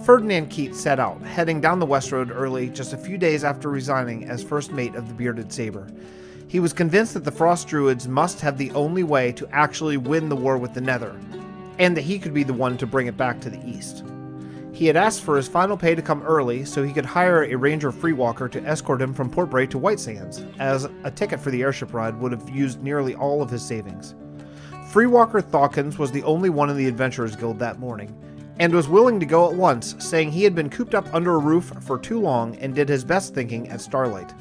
Ferdinand Keats set out, heading down the West Road early, just a few days after resigning as first mate of the Bearded Saber. He was convinced that the Frost Druids must have the only way to actually win the war with the Nether, and that he could be the one to bring it back to the east. He had asked for his final pay to come early so he could hire a ranger freewalker to escort him from Port Bray to White Sands, as a ticket for the airship ride would have used nearly all of his savings. Freewalker Thawkins was the only one in the Adventurers Guild that morning, and was willing to go at once, saying he had been cooped up under a roof for too long and did his best thinking at Starlight.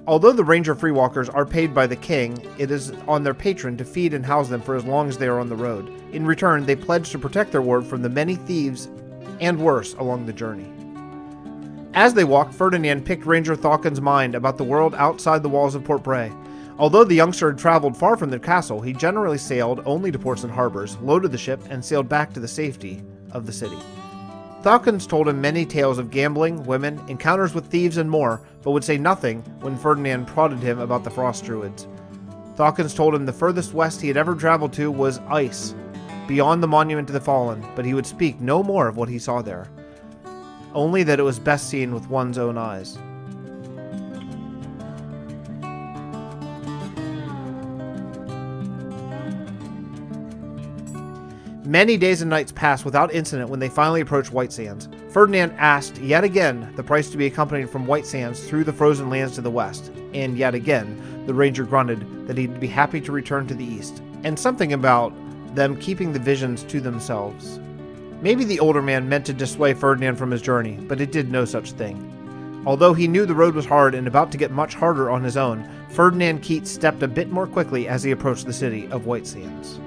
Although the ranger freewalkers are paid by the king, it is on their patron to feed and house them for as long as they are on the road. In return, they pledge to protect their ward from the many thieves and worse along the journey. As they walked, Ferdinand picked Ranger Thawkins' mind about the world outside the walls of Port Bray. Although the youngster had traveled far from the castle, he generally sailed only to ports and harbors, loaded the ship, and sailed back to the safety of the city. Thawkins told him many tales of gambling, women, encounters with thieves, and more, but would say nothing when Ferdinand prodded him about the Frost Druids. Thawkins told him the furthest west he had ever traveled to was ice, beyond the Monument to the Fallen, but he would speak no more of what he saw there, only that it was best seen with one's own eyes. Many days and nights passed without incident when they finally approached White Sands. Ferdinand asked yet again the price to be accompanied from White Sands through the frozen lands to the west, and yet again the ranger grunted that he'd be happy to return to the east, and something about them keeping the visions to themselves. Maybe the older man meant to dissuade Ferdinand from his journey, but it did no such thing. Although he knew the road was hard and about to get much harder on his own, Ferdinand Keats stepped a bit more quickly as he approached the city of White Sands.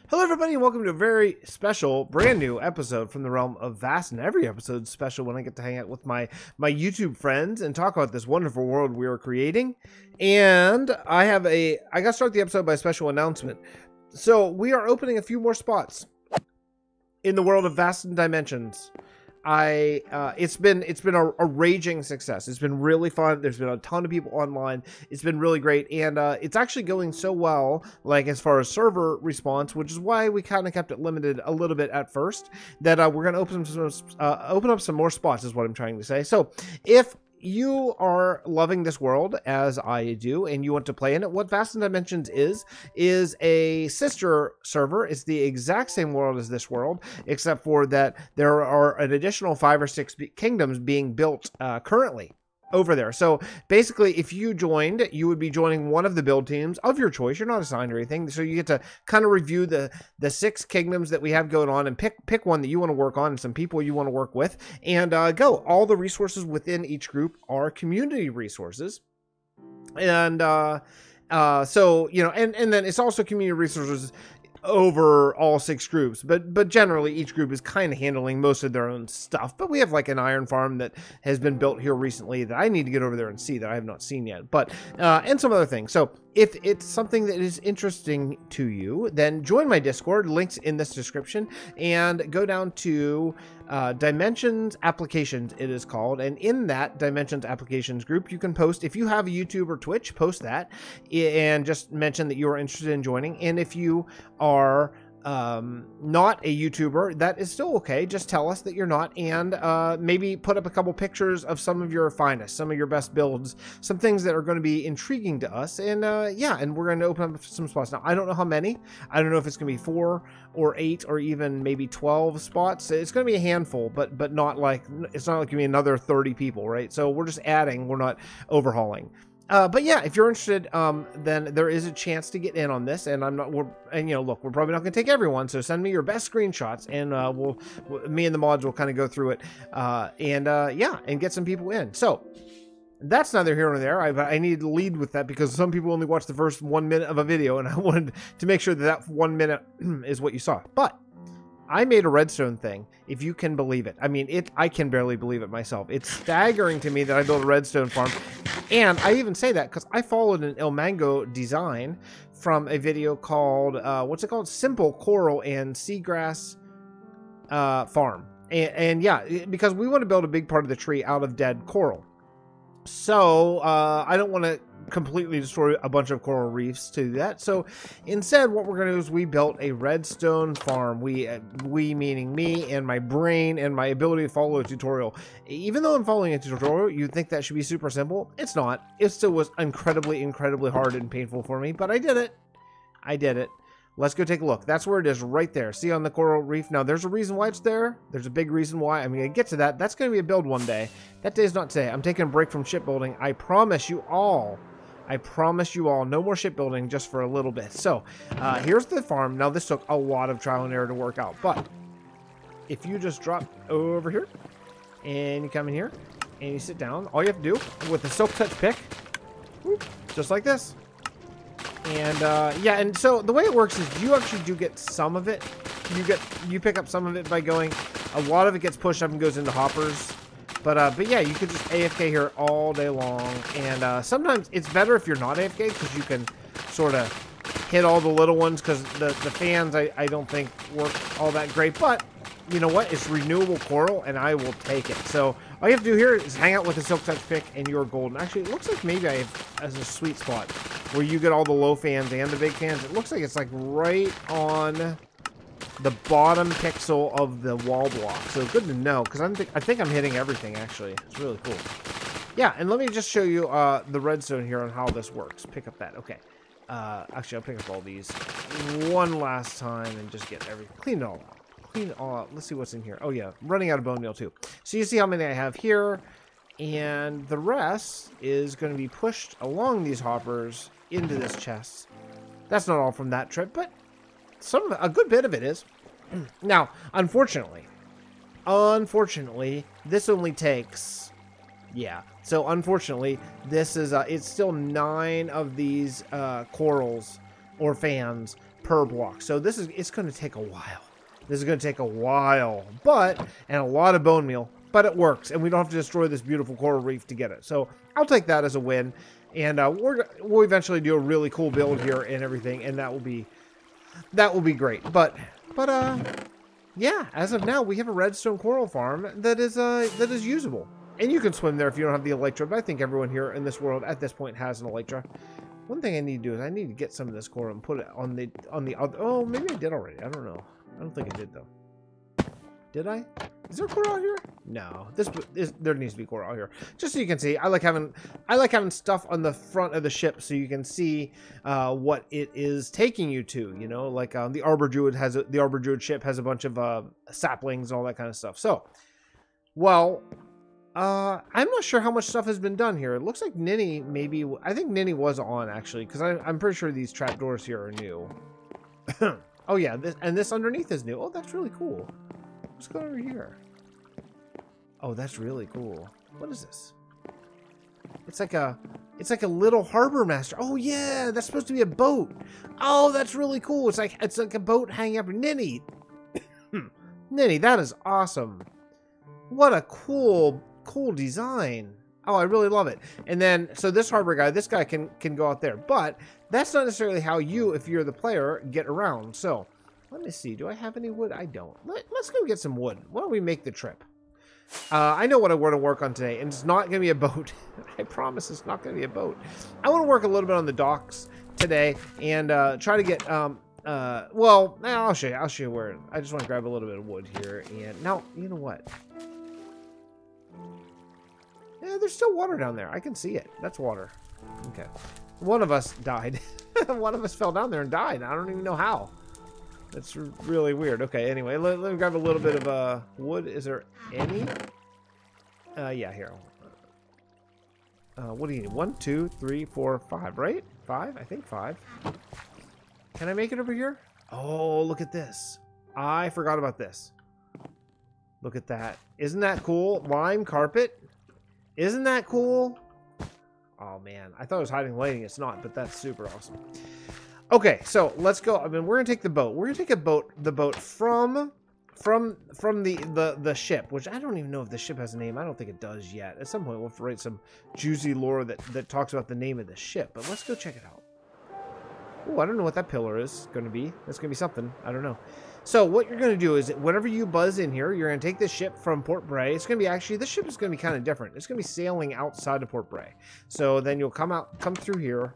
Hello everybody and welcome to a very special, brand new episode from the Realm of Vasten. Every episode's special when I get to hang out with my YouTube friends and talk about this wonderful world we are creating. And I got to start the episode by a special announcement. So we are opening a few more spots in the world of Vasten Dimensions. It's been a raging success. It's been really fun. There's been a ton of people online. It's been really great, and it's actually going so well, like as far as server response, which is why we kind of kept it limited a little bit at first. That we're going to open up some more spots, is what I'm trying to say. So if you are loving this world as I do and you want to play in it, what Vasten Dimensions is a sister server. It's the exact same world as this world, except for that there are an additional 5 or 6 kingdoms being built currently over there. So basically, if you joined, you would be joining one of the build teams of your choice. You're not assigned or anything, so you get to kind of review the 6 kingdoms that we have going on and pick one that you want to work on and some people you want to work with, and go. All the resources within each group are community resources, and so you know, and then it's also community resources over all 6 groups, but generally each group is kind of handling most of their own stuff. But we have like an iron farm that has been built here recently that I need to get over there and see, that I have not seen yet, but and some other things. So if it's something that is interesting to you, then join my Discord, links in this description, and go down to Dimensions Applications, it is called, and in that Dimensions Applications group, you can post, if you have a YouTube or Twitch, post that and just mention that you are interested in joining. And if you are not a YouTuber, that is still okay. Just tell us that you're not, and maybe put up a couple pictures of some of your finest, some of your best builds, some things that are going to be intriguing to us. And yeah, and we're going to open up some spots. Now, I don't know how many. I don't know if it's going to be 4 or 8 or even maybe 12 spots. It's going to be a handful, but not like, it's not like going to be another 30 people, right? So we're just adding, we're not overhauling. But yeah, if you're interested, then there is a chance to get in on this, and you know, look, we're probably not going to take everyone, so send me your best screenshots, and me and the mods will kind of go through it, yeah, and get some people in. So that's neither here nor there. I need to lead with that because some people only watch the first 1 minute of a video, and I wanted to make sure that 1 minute is what you saw. But I made a redstone thing, if you can believe it. I mean, I can barely believe it myself. It's staggering to me that I built a redstone farm. And I even say that because I followed an El Mango design from a video called, what's it called? Simple Coral and Seagrass Farm. And yeah, because we want to build a big part of the tree out of dead coral. So I don't want to completely destroy a bunch of coral reefs to do that. So instead, what we're going to do is we built a redstone farm. We meaning me and my brain and my ability to follow a tutorial. Even though I'm following a tutorial, you'd think that should be super simple. It's not. It still was incredibly hard and painful for me, but I did it. I did it. Let's go take a look. That's where it is right there. See on the coral reef? Now, there's a reason why it's there. There's a big reason why. I'm going to get to that. That's going to be a build one day. That day's not today. I'm taking a break from shipbuilding. I promise you all. I promise you all. No more shipbuilding just for a little bit. So, here's the farm. Now, this took a lot of trial and error to work out. But if you just drop over here and you come in here and you sit down, all you have to do with the silk touch pick, whoop, just like this. And yeah, and so the way it works is you actually do get some of it. You pick up some of it by going. A lot of it gets pushed up and goes into hoppers. But yeah, you could just AFK here all day long. And sometimes it's better if you're not AFK because you can sort of hit all the little ones because the fans I don't think work all that great. But you know what? It's renewable coral and I will take it. So all you have to do here is hang out with the silk touch pick and you're golden. Actually, it looks like maybe I have as a sweet spot where you get all the low fans and the big fans. It looks like it's like right on the bottom pixel of the wall block. So good to know because I think I'm hitting everything actually. It's really cool. Yeah, and let me just show you the redstone here on how this works. Pick up that. Okay. Actually, I'll pick up all these one last time and just get everything. Clean it all out. Clean it all out. Let's see what's in here. Oh yeah, I'm running out of bone meal too. So you see how many I have here. And the rest is going to be pushed along these hoppers into this chest. That's not all from that trip, but a good bit of it is. Now, unfortunately, this only takes, yeah. So unfortunately, this is it's still 9 of these corals or fans per block. So it's going to take a while. This is going to take a while, and a lot of bone meal. But it works, and we don't have to destroy this beautiful coral reef to get it. So I'll take that as a win, and we'll eventually do a really cool build here and everything, and that will be great. But yeah, as of now, we have a redstone coral farm that is usable, and you can swim there if you don't have the elytra. But I think everyone here in this world at this point has an elytra. One thing I need to do is I need to get some of this coral and put it on the other. Oh, maybe I did already. I don't know. I don't think I did though. Did I? Is there coral out here? No. There needs to be coral out here. Just so you can see. I like having stuff on the front of the ship so you can see what it is taking you to. You know, like the Arbor Druid ship has a bunch of saplings and all that kind of stuff. So, well, I'm not sure how much stuff has been done here. It looks like Ninny maybe. I think Ninny was on actually because I'm pretty sure these trapdoors here are new. Oh yeah, this underneath is new. Oh, that's really cool. What's going over here? Oh, that's really cool. What is this? It's like a little harbor master. Oh yeah, that's supposed to be a boat. Oh, that's really cool. It's like a boat hanging up. Ninny, Ninny, that is awesome. What a cool design. Oh, I really love it. And then, so this harbor guy, this guy can go out there, but that's not necessarily how you, if you're the player, get around. So. Let me see. Do I have any wood? I don't. Let's go get some wood. Why don't we make the trip? I know what I want to work on today, and it's not going to be a boat. I promise it's not going to be a boat. I want to work a little bit on the docks today and try to get, well, I'll show you. I'll show you where. I just want to grab a little bit of wood here. And now, you know what? Yeah, there's still water down there. I can see it. That's water. Okay. One of us died. One of us fell down there and died. I don't even know how. That's really weird. Okay, anyway, let me grab a little bit of wood. Is there any? Yeah, here. What do you need? 1, 2, 3, 4, 5, right? 5? I think 5. Can I make it over here? Oh, look at this. I forgot about this. Look at that. Isn't that cool? Lime carpet. Isn't that cool? Oh, man. I thought it was hiding lighting. It's not, but that's super awesome. Okay, so let's go. I mean, we're going to take the boat. We're going to take the boat from the ship, which I don't even know if the ship has a name. I don't think it does yet. At some point, we'll have to write some juicy lore that talks about the name of the ship. But let's go check it out. Oh, I don't know what that pillar is going to be. That's going to be something. I don't know. So what you're going to do is whenever you buzz in here, you're going to take this ship from Port Bray. It's going to be actually, this ship is going to be kind of different. It's going to be sailing outside of Port Bray. So then you'll come through here,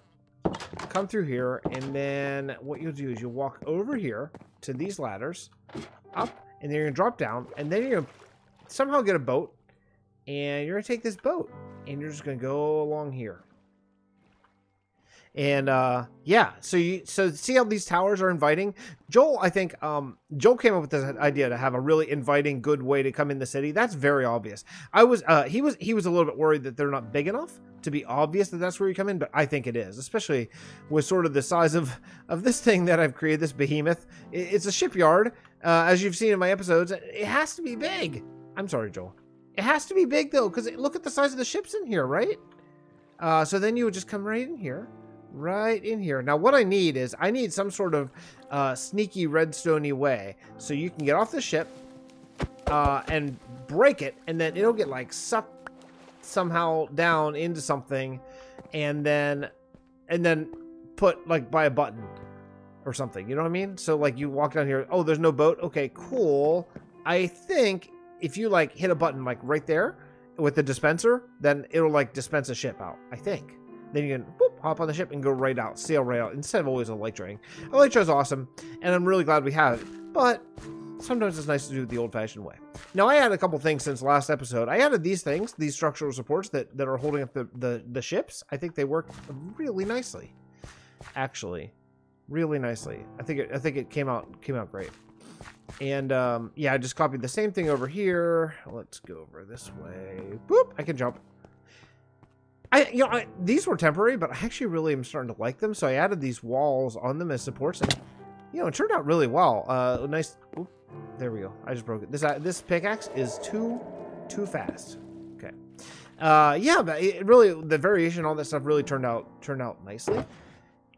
and then what you'll do is you'll walk over here to these ladders, up, and then you're going to drop down, and then you're going to somehow get a boat, and you're going to take this boat, and you're just going to go along here. And yeah, so see how these towers are inviting? Joel, I think Joel came up with this idea to have a really inviting, good way to come in the city. That's very obvious. He was a little bit worried that they're not big enough to be obvious that that's where you come in, but I think it is, especially with sort of the size of this thing that I've created, this behemoth. It's a shipyard, as you've seen in my episodes. It has to be big. I'm sorry, Joel. It has to be big though, because look at the size of the ships in here, right? So then you would just come right in here. Right in here. Now what I need is some sort of sneaky redstone-y way so you can get off the ship and break it, and then it'll get like sucked somehow down into something, and then put like by a button or something, you know what I mean? So like you walk down here, oh, there's no boat, okay, cool. I think if you like hit a button like right there with the dispenser, then it'll like dispense a ship out, I think. Then you can whoop, hop on the ship and go right out, sail right out, instead of always a light train. A light train is awesome, and I'm really glad we have it, but sometimes it's nice to do it the old-fashioned way. Now, I added a couple things since last episode. I added these things, these structural supports that are holding up the ships. I think they work really nicely, actually, really nicely. I think it came out great. And yeah, I just copied the same thing over here. Let's go over this way. Boop! I can jump. These were temporary, but I actually really am starting to like them. So I added these walls on them as supports, and it turned out really well. Nice. Oop, there we go. I just broke it. This pickaxe is too fast. Okay. Yeah, but it really, the variation, all that stuff really turned out nicely.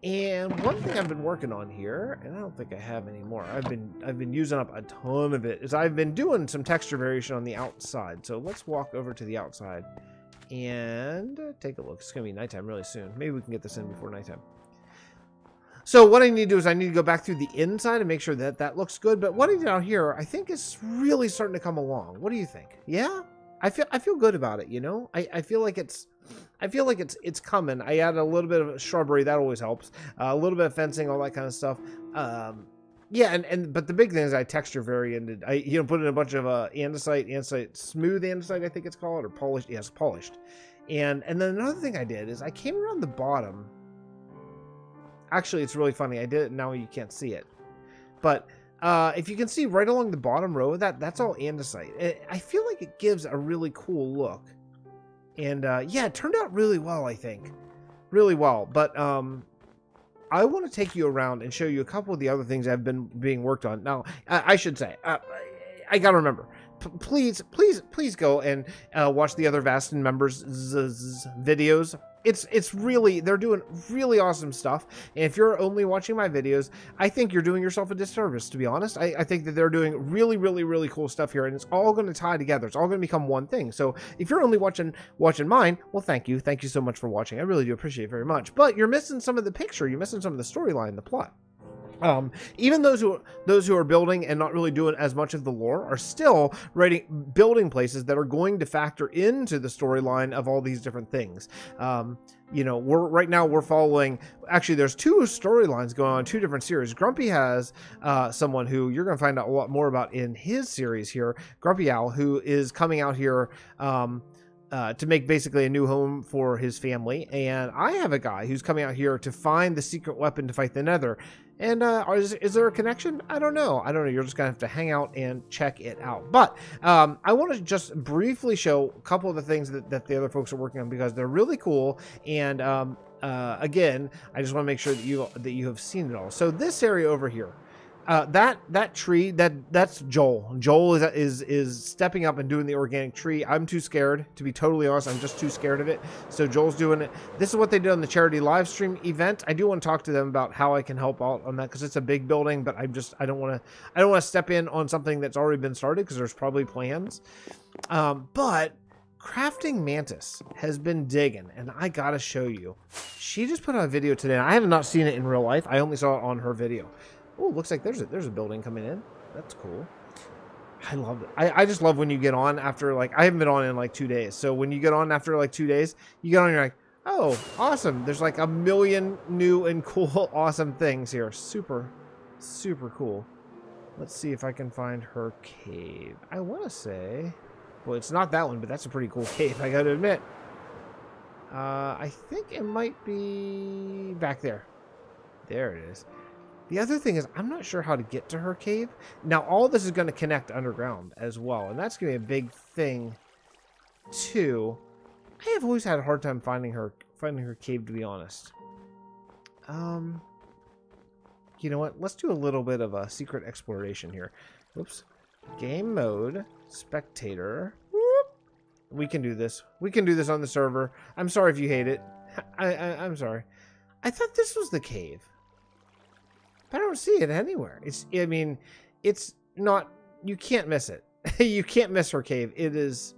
And one thing I've been working on here, and I don't think I have any more. I've been using up a ton of it. Is I've been doing some texture variation on the outside. So let's walk over to the outside and take a look. It's gonna be nighttime really soon. Maybe we can get this in before nighttime. So what I need to do is I need to go back through the inside and make sure that that looks good. But what I did out here, I think is really starting to come along. What do you think? Yeah, I feel good about it. I feel like it's coming. I added a little bit of shrubbery, that always helps. A little bit of fencing, all that kind of stuff. Yeah, but the big thing is I texture varianted. I put in a bunch of andesite, smooth andesite, I think it's called, or polished. Yes, polished. And then another thing I did is I came around the bottom. Actually, it's really funny. I did it now. You can't see it, but if you can see right along the bottom row of that's all andesite. I feel like it gives a really cool look. And yeah, it turned out really well. I think really well. But I want to take you around and show you a couple of the other things that have been being worked on. Now, I should say, I gotta remember, please go and watch the other Vasten members' videos. It's really, they're doing really awesome stuff. And if you're only watching my videos, I think you're doing yourself a disservice, to be honest. I think that they're doing really cool stuff here, and it's all going to tie together. It's all going to become one thing. So if you're only watching mine, well, thank you so much for watching. I really do appreciate it very much. But you're missing some of the picture. You're missing some of the storyline, the plot. Even those who are building and not really doing as much of the lore are still building places that are going to factor into the storyline of all these different things. Right now we're following. Actually, there's two storylines going on, two different series. Grumpy has someone who you're going to find out a lot more about in his series here, Grumpy Owl, who is coming out here to make basically a new home for his family. And I have a guy who's coming out here to find the secret weapon to fight the Nether. And is there a connection? I don't know. You're just going to have to hang out and check it out. But I want to just briefly show a couple of the things that the other folks are working on, because they're really cool. And again, I just want to make sure that you have seen it all. So this area over here, That tree, that's Joel. Joel is stepping up and doing the organic tree. I'm too scared, to be totally honest. I'm just too scared of it. So Joel's doing it. This is what they did on the charity live stream event. I do want to talk to them about how I can help out on that, because it's a big building, but I don't want to step in on something that's already been started, because there's probably plans. But CraftingMantis has been digging, and I gotta show you. She just put out a video today, and I have not seen it in real life. I only saw it on her video. Oh, looks like there's a building coming in. That's cool. I love it. I just love when you get on after, like, I haven't been on in like 2 days. So when you get on after like 2 days, you get on and you're like, oh, awesome. There's like a million new and cool, awesome things here. Super, super cool. Let's see if I can find her cave. I want to say, well, it's not that one, but that's a pretty cool cave, I got to admit. I think it might be back there. There it is. The other thing is, I'm not sure how to get to her cave. Now, all this is going to connect underground as well, and that's going to be a big thing, too. I have always had a hard time finding her cave, to be honest. You know what? Let's do a little bit of a secret exploration here. Oops. Game mode, spectator. Whoop. We can do this. We can do this on the server. I'm sorry if you hate it. I'm sorry. I thought this was the cave. I don't see it anywhere. I mean, it's not, you can't miss it. You can't miss her cave. It is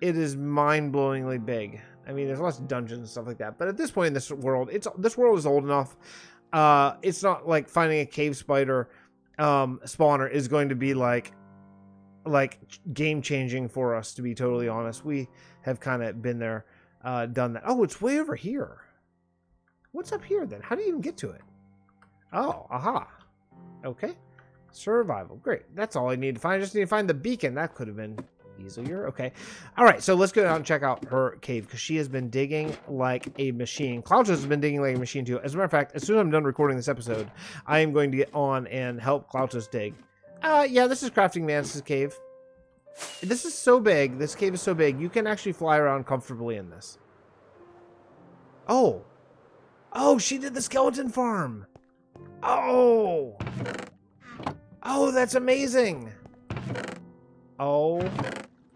mind-blowingly big. I mean, there's lots of dungeons and stuff like that. But at this point in this world, this world is old enough. It's not like finding a cave spider spawner is going to be like game-changing for us, to be totally honest. We have kind of been there, done that. Oh, it's way over here. What's up here, then? How do you even get to it? Oh, aha. Okay. Survival. Great. That's all I need to find. I just need to find the beacon. That could have been easier. Okay. All right. So let's go out and check out her cave, because she has been digging like a machine. Klautos has been digging like a machine too. As a matter of fact, as soon as I'm done recording this episode, I am going to get on and help Klautos dig. Yeah, this is CraftingMantis' cave. This is so big. This cave is so big. You can actually fly around comfortably in this. Oh. Oh, she did the skeleton farm. Oh! Oh, that's amazing! Oh,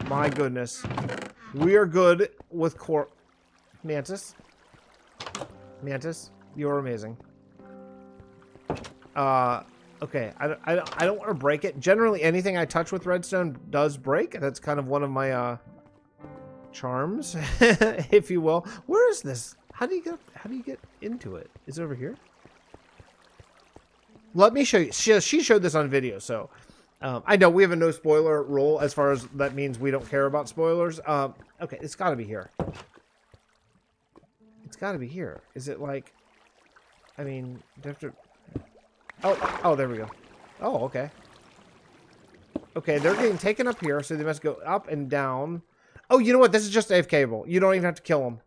my goodness. We are good with Mantis. Mantis, you're amazing. Okay, I don't want to break it. Generally, anything I touch with redstone does break. That's kind of one of my, charms, if you will. Where is this? How do you get into it? Is it over here? Let me show you. She showed this on video, so I know we have a no spoiler rule, as far as that means we don't care about spoilers. Okay, it's got to be here. It's got to be here. Is it like? I mean, do you have to? Oh, there we go. Oh, okay. Okay, they're getting taken up here, so they must go up and down. Oh, you know what? This is just AFKable. You don't even have to kill them.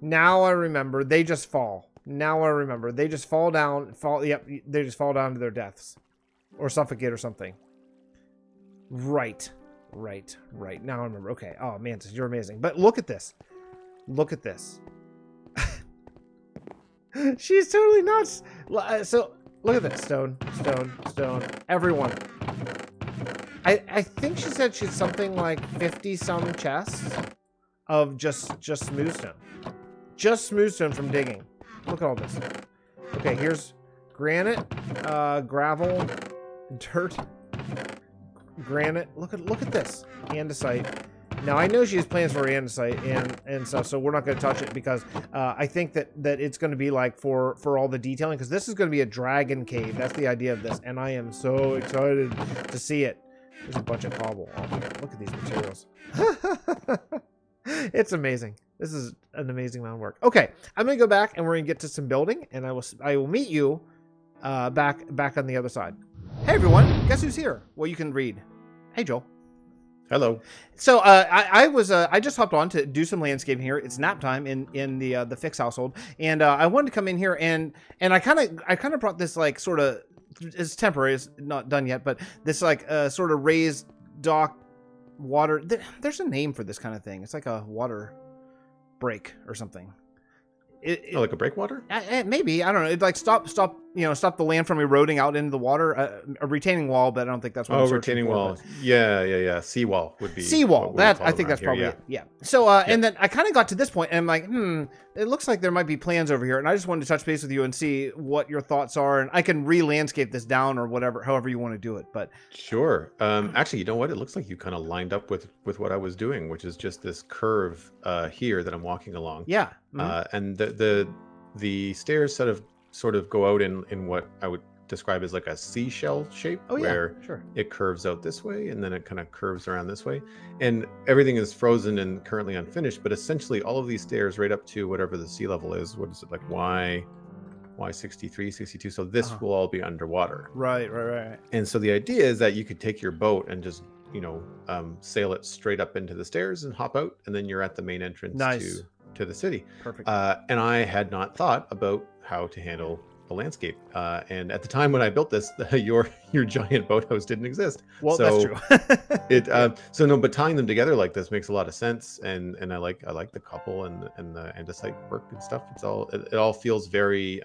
Now I remember. They just fall. Now I remember. They just fall down. Yep, they just fall down to their deaths. Or suffocate or something. Right. Now I remember. Okay. Oh, Mantis, you're amazing. But look at this. Look at this. She's totally nuts. So, look at this. Stone. Everyone. I think she said she's something like 50-some chests of just smooth stone. Just smooth stone from digging. Look at all this. Okay, here's granite, gravel, dirt, granite. Look at this. Andesite. Now, I know she has plans for andesite and stuff, so we're not going to touch it, because I think that it's going to be like for all the detailing, because this is going to be a dragon cave. That's the idea of this, and I am so excited to see it. There's a bunch of cobble. Oh my God, look at these materials. It's amazing. This is an amazing amount of work. Okay, I'm gonna go back and we're gonna get to some building, and I will meet you back on the other side. Hey everyone, guess who's here? Well, you can read. Hey Joel. Hello. So I just hopped on to do some landscaping here. It's nap time in the Fixxitt household, and I wanted to come in here and I kind of brought this like sort of, it's temporary, it's not done yet, but this like sort of raised dock water. There's a name for this kind of thing. It's like a water break or something. Like a breakwater? Maybe, I don't know. It like stop stop the land from eroding out into the water. A retaining wall, but I don't think that's what I'm searching retaining for, wall. Yeah. Seawall would be seawall. That I think that's probably it. So and then I kind of got to this point and I'm like, it looks like there might be plans over here, and I just wanted to touch base with you and see what your thoughts are, and I can re-landscape this down or whatever, however you want to do it. But sure. Actually, you know what? It looks like you kind of lined up with what I was doing, which is just this curve here that I'm walking along. Yeah. And the stairs sort of go out in what I would describe as like a seashell shape, where it curves out this way and then it kind of curves around this way, and everything is frozen and currently unfinished, but essentially all of these stairs right up to whatever the sea level is, what is it, like y 63, 62, so this will all be underwater. Right. And so the idea is that you could take your boat and just sail it straight up into the stairs and hop out, and then you're at the main entrance to the city. Perfect. And I had not thought about how to handle a landscape. And at the time when I built this, your giant boathouse didn't exist. Well, so that's true. but tying them together like this makes a lot of sense. And I like the couple and the andesite work and stuff. It all feels very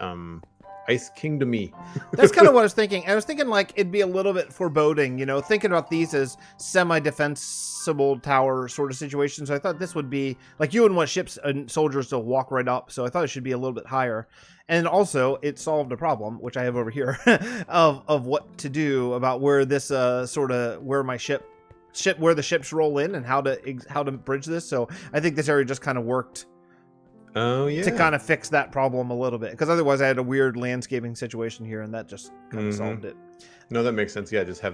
Ice Kingdom-y. That's kind of what I was thinking. I was thinking like it'd be a little bit foreboding, thinking about these as semi-defensible tower sort of situations. So I thought this would be like you wouldn't want ships and soldiers to walk right up. So I thought it should be a little bit higher. And also it solved a problem, which I have over here, of what to do about where this where my where the ships roll in and how to bridge this. So I think this area just kind of worked. Oh yeah. To kind of fix that problem a little bit, because otherwise I had a weird landscaping situation here, and that just kind of solved it. No, that makes sense. Yeah, just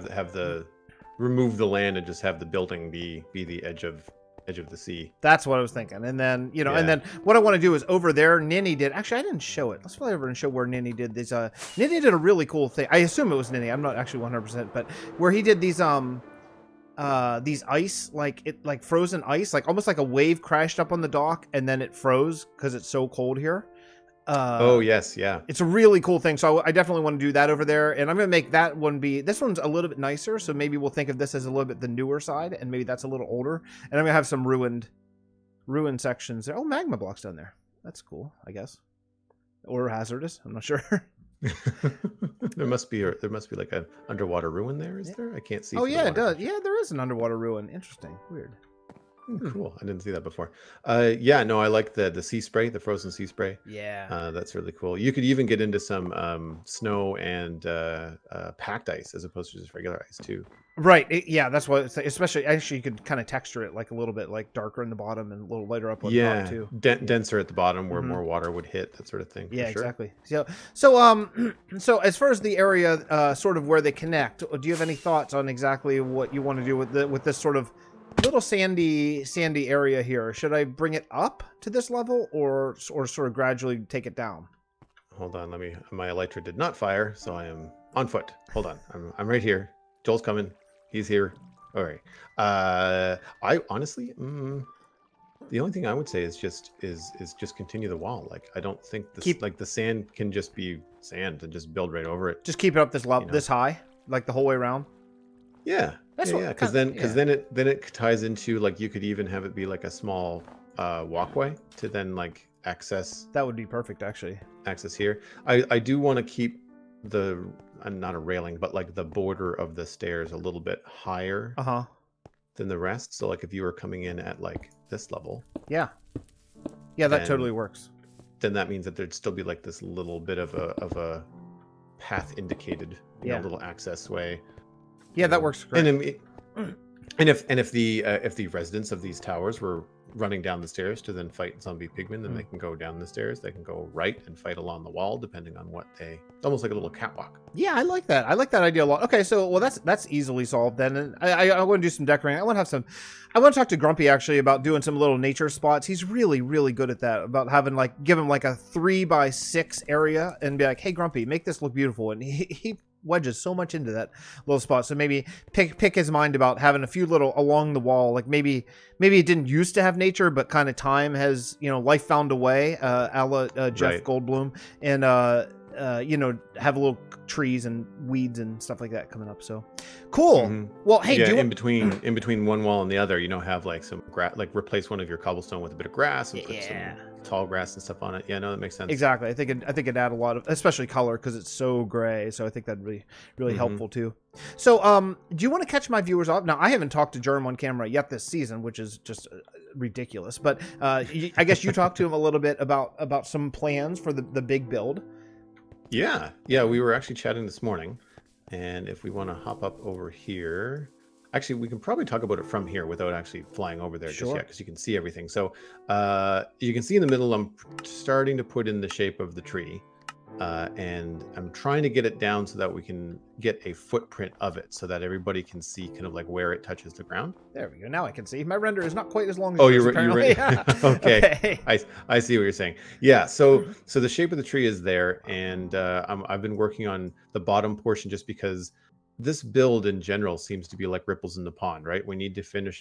remove the land and just have the building be the edge of the sea. That's what I was thinking. And then and then what I want to do is over there. Ninny did actually. I didn't show it. Let's fly over and show where Ninny did these. Ninny did a really cool thing. I assume it was Ninny. I'm not actually 100%, but where he did these ice, like frozen ice, like almost like a wave crashed up on the dock and then it froze because it's so cold here. Oh yes, yeah. It's a really cool thing. So I definitely want to do that over there, and I'm gonna make that one this one's a little bit nicer. So maybe we'll think of this as a little bit the newer side, and maybe that's a little older. And I'm gonna have some ruined sections there. Oh, magma blocks down there. That's cool, I guess, or hazardous. I'm not sure. there must be like an underwater ruin there, is there? I can't see. Oh yeah, it does. Yeah, there is an underwater ruin. Interesting. Weird. Cool. I didn't see that before. Yeah, no, I like the sea spray, the frozen sea spray. Yeah. That's really cool. You could even get into some snow and packed ice as opposed to just regular ice too. Right. Yeah, that's what. Especially, actually, you could kind of texture it like a little bit, like darker in the bottom and a little lighter up on top too. Denser at the bottom where more water would hit, that sort of thing. Yeah, exactly. So as far as the area, sort of where they connect, do you have any thoughts on exactly what you want to do with this sort of little sandy area here? Should I bring it up to this level or sort of gradually take it down? Hold on, my elytra did not fire, so I am on foot. Hold on, I'm right here. Joel's coming. He's here. All right. I honestly, the only thing I would say is just continue the wall. Like I don't think the sand can just be sand and just build right over it. Just keep it up this level, this high, like the whole way around. Yeah. Because then it ties into, like, you could even have it be like a small walkway to then like access. That would be perfect, actually. Access here. I do want to keep the not a railing, but like the border of the stairs a little bit higher than the rest. So like if you were coming in at like this level, that totally works. Then that means that there'd still be like this little bit of a path indicated, little access way. Yeah, that works great. And if the residents of these towers were running down the stairs to then fight zombie pigmen, then they can go down the stairs. They can go right and fight along the wall, depending on what it's almost like a little catwalk. Yeah, I like that. I like that idea a lot. Okay, so that's easily solved then. And I want to do some decorating. I want to talk to Grumpy actually about doing some little nature spots. He's really, really good at that. About having give him like a 3x6 area and be like, hey Grumpy, make this look beautiful. And he wedges so much into that little spot. So maybe pick his mind about having a few little along the wall, like maybe it didn't used to have nature, but kind of time has, life found a way, a la Jeff Goldblum, and have little trees and weeds and stuff like that coming up. So cool. Well, hey, in between one wall and the other, have like some replace one of your cobblestone with a bit of grass and put some tall grass and stuff on it. Yeah, no, that makes sense. Exactly. I think it'd add a lot of, especially color, because it's so gray. So I think that'd be really helpful too. So, do you want to catch my viewers off? Now, I haven't talked to Jerm on camera yet this season, which is just ridiculous. But I guess you talked to him a little bit about some plans for the big build. Yeah, we were actually chatting this morning, and if we want to hop up over here. Actually, we can probably talk about it from here without actually flying over there just yet, because you can see everything. So you can see in the middle, I'm starting to put in the shape of the tree. And I'm trying to get it down so that we can get a footprint of it so that everybody can see kind of like where it touches the ground. There we go. Now I can see. My render is not quite as long as yours, apparently. Okay. I see what you're saying. Yeah, so the shape of the tree is there, and I've been working on the bottom portion just because this build in general seems to be like ripples in the pond, right? We need to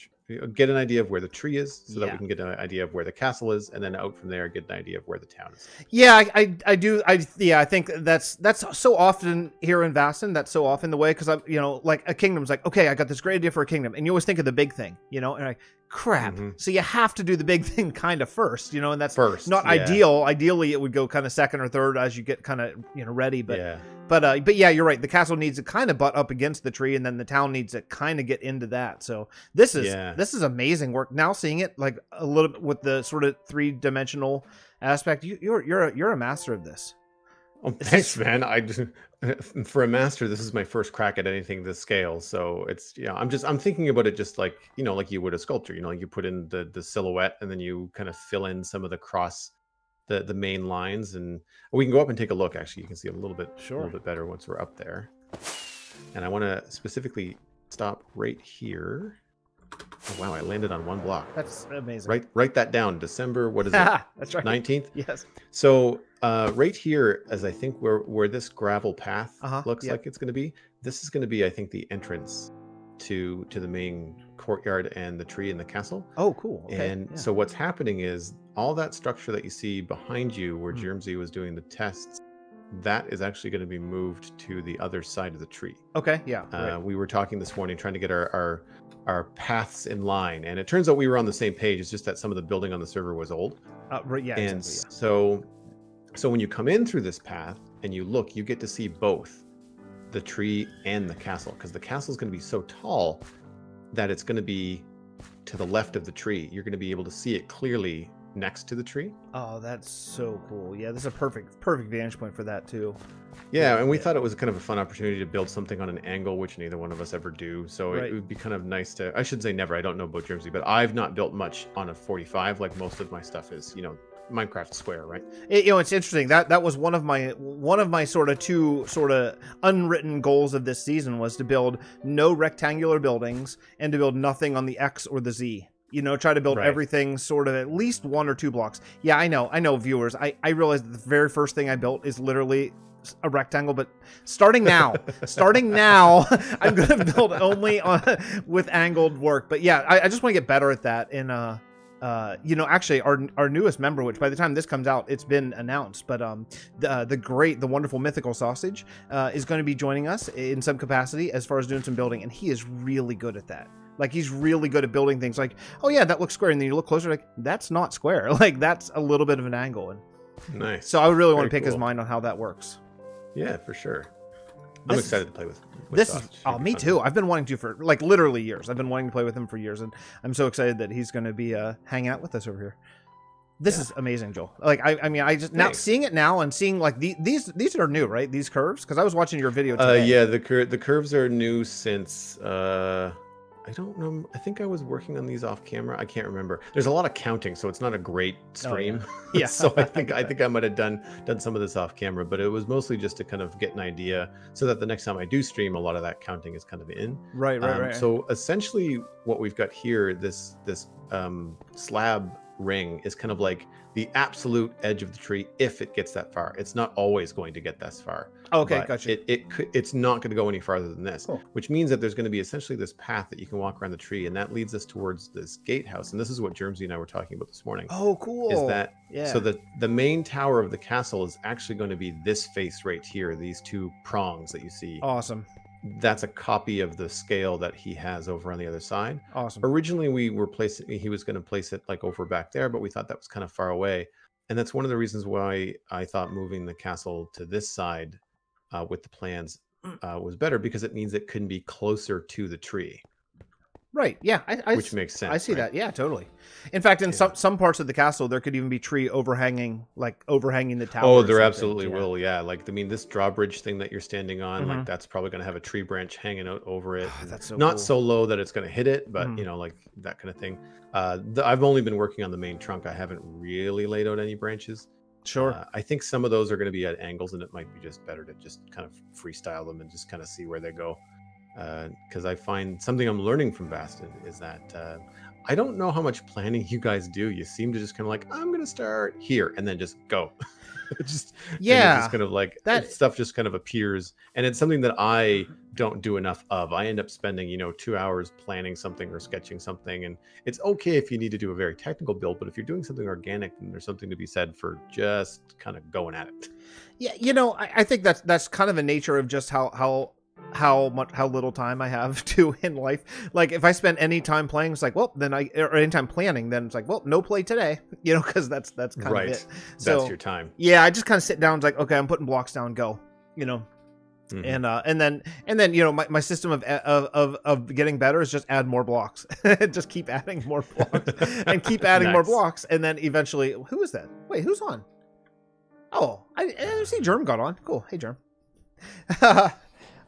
get an idea of where the tree is so that we can get an idea of where the castle is, and then out from there get an idea of where the town is. Yeah, I do. I think that's so often here in Vasten. That's so often the way, because I'm, like a kingdom's like, okay, I got this great idea for a kingdom, and you always think of the big thing, and like, crap. So you have to do the big thing kind of first, and that's not ideal. Ideally, it would go kind of second or third as you get kind of ready. But yeah, you're right. The castle needs to kind of butt up against the tree, and then the town needs to kind of get into that. So this is amazing work. Now seeing it like a little bit with the sort of 3-dimensional aspect, you're a master of this. Oh, thanks, man. For a master, this is my first crack at anything this scale. So it's I'm thinking about it just like like you would a sculpture. Like you put in the silhouette, and then you kind of fill in some of the main lines, and we can go up and take a look. Actually, you can see a little bit better once we're up there. And I want to specifically stop right here. Oh, wow, I landed on one block. That's amazing. Write that down. December, what is it? That's right. 19th? Yes. So right here, as I think where this gravel path looks like it's going to be, this is going to be, I think, the entrance to the main courtyard and the tree in the castle. Oh, cool. Okay. And so what's happening is all that structure that you see behind you where Jermsy was doing the tests, that is actually going to be moved to the other side of the tree. Okay, yeah. We were talking this morning trying to get our paths in line, and it turns out we were on the same page. It's just that some of the building on the server was old. Right, yeah. And so when you come in through this path and you look, you get to see both the tree and the castle, because the castle is going to be so tall that it's going to be to the left of the tree. You're going to be able to see it clearly next to the tree. Oh, that's so cool. Yeah, this is a perfect vantage point for that too. Yeah, and we thought it was kind of a fun opportunity to build something on an angle, which neither one of us ever do. So it would be kind of nice to, I should say never, I don't know about Jermsy, but I've not built much on a 45 like most of my stuff is, Minecraft square, right? It's interesting. That was one of my sort of two unwritten goals of this season, was to build no rectangular buildings and to build nothing on the X or the Z. Try to build everything sort of at least 1 or 2 blocks. Yeah, I know, viewers. I realized the very first thing I built is literally a rectangle, but starting now, I'm going to build only with angled work. But yeah, I just want to get better at that. And actually our newest member, which by the time this comes out, it's been announced, but the wonderful Mythical Sausage is going to be joining us in some capacity as far as doing some building, and he is really good at that. Like, he's really good at building things like, oh yeah, that looks square, and then you look closer, like, that's not square. Like, that's a little bit of an angle. And nice. So I really want to pick his mind on how that works. Yeah, for sure. I'm excited to play with this. Me too. I've been wanting to for like literally years. I've been wanting to play with him for years, and I'm so excited that he's going to be hanging out with us over here. This is amazing, Joel. Like, I mean, I just now seeing it now and seeing like these are new, right? These curves, because I was watching your video today. Yeah, the curves are new since I don't know. I think I was working on these off camera. I can't remember. There's a lot of counting, so it's not a great stream. Oh, yeah. So I think I might have done some of this off camera, but it was mostly just to kind of get an idea, so that the next time I do stream, a lot of that counting is kind of in. Right. So essentially, what we've got here, this slab ring, is kind of like the absolute edge of the tree if it gets that far. It's not always going to get this far. Okay, gotcha. It's not going to go any farther than this, cool. Which means that there's going to be essentially this path that you can walk around the tree, and that leads us towards this gatehouse. And this is what Jermsy and I were talking about this morning. Oh, cool. Is that so the main tower of the castle is actually going to be this face right here, these 2 prongs that you see. Awesome. That's a copy of the scale that he has over on the other side. Awesome. Originally, he was going to place it like over back there, but we thought that was kind of far away. And that's one of the reasons why I thought moving the castle to this side with the plans was better, because it means it can be closer to the tree. Right. Yeah. Which makes sense. I see that. Yeah, totally. In fact, in some parts of the castle, there could even be tree overhanging, like overhanging the tower. Oh, there absolutely will. Yeah. Like, I mean, this drawbridge thing that you're standing on, like that's probably going to have a tree branch hanging out over it. Oh, that's so not cool. So low that it's going to hit it, but you know, like that kind of thing. I've only been working on the main trunk. I haven't really laid out any branches. Sure. I think some of those are going to be at angles, and it might be just better to just kind of freestyle them and just kind of see where they go. Because I find something I'm learning from Vasten is that I don't know how much planning you guys do. You seem to just kind of like, I'm going to start here and then just go. Just kind of like that stuff just kind of appears, and it's something that I don't do enough of. I end up spending 2 hours planning something or sketching something, and it's okay if you need to do a very technical build, but if you're doing something organic, then there's something to be said for just kind of going at it. Yeah, I think that's kind of the nature of just how little time I have to in life. Like, if I spend any time playing, it's like, well, then or any time planning, then it's like, well, no play today, because that's kind of it. So, that's your time. Yeah, I just kind of sit down. It's like, okay, I'm putting blocks down, go, and then my system of getting better is just add more blocks, just keep adding more blocks and keep adding more blocks, and then eventually, who is that? Wait, who's on? Oh, I see Jerm got on. Cool. Hey, Jerm.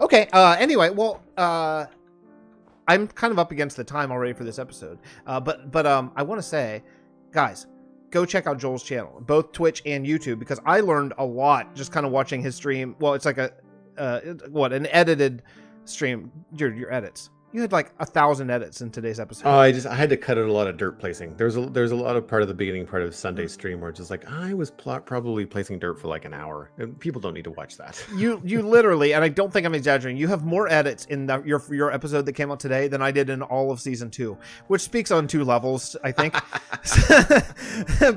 Okay, anyway, well, I'm kind of up against the time already for this episode. But I want to say, guys, go check out Joel's channel, both Twitch and YouTube, because I learned a lot just kind of watching his stream. Well, it's like an edited stream, your edits. You had like 1,000 edits in today's episode. Oh, I had to cut out a lot of dirt placing. There's a lot of part of the beginning part of Sunday stream where it's just like I was probably placing dirt for like an hour. And people don't need to watch that. You literally, and I don't think I'm exaggerating, you have more edits in your episode that came out today than I did in all of season 2, which speaks on 2 levels, I think.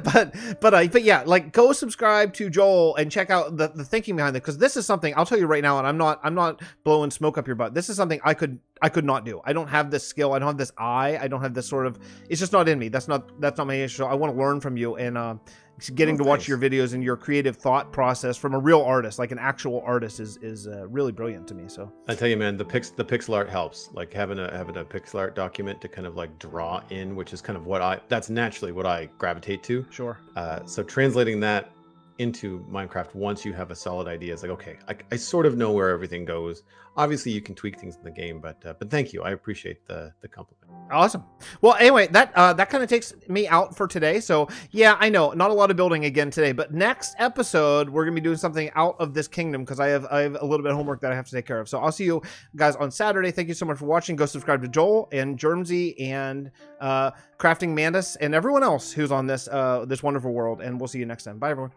but yeah, like, go subscribe to Joel and check out the thinking behind it, because this is something I'll tell you right now, and I'm not blowing smoke up your butt. This is something I could not do. I don't have this skill. I don't have this eye. I don't have this sort of, it's just not in me. That's not my issue. I want to learn from you, and getting to watch your videos and your creative thought process from a real artist, like an actual artist, is really brilliant to me. So I tell you, man, the pixel art helps. Like having a pixel art document to kind of like draw in, which is kind of that's naturally what I gravitate to. Sure. So translating that into Minecraft, once you have a solid idea, it's like, okay, I sort of know where everything goes. Obviously, you can tweak things in the game, but thank you. I appreciate the compliment. Awesome. Well, anyway, that kind of takes me out for today. So yeah, I know not a lot of building again today, but next episode we're gonna be doing something out of this kingdom, because I have a little bit of homework that I have to take care of. So I'll see you guys on Saturday. Thank you so much for watching. Go subscribe to Joel and Jermsy and CraftingMantis and everyone else who's on this wonderful world, and we'll see you next time. Bye, everyone.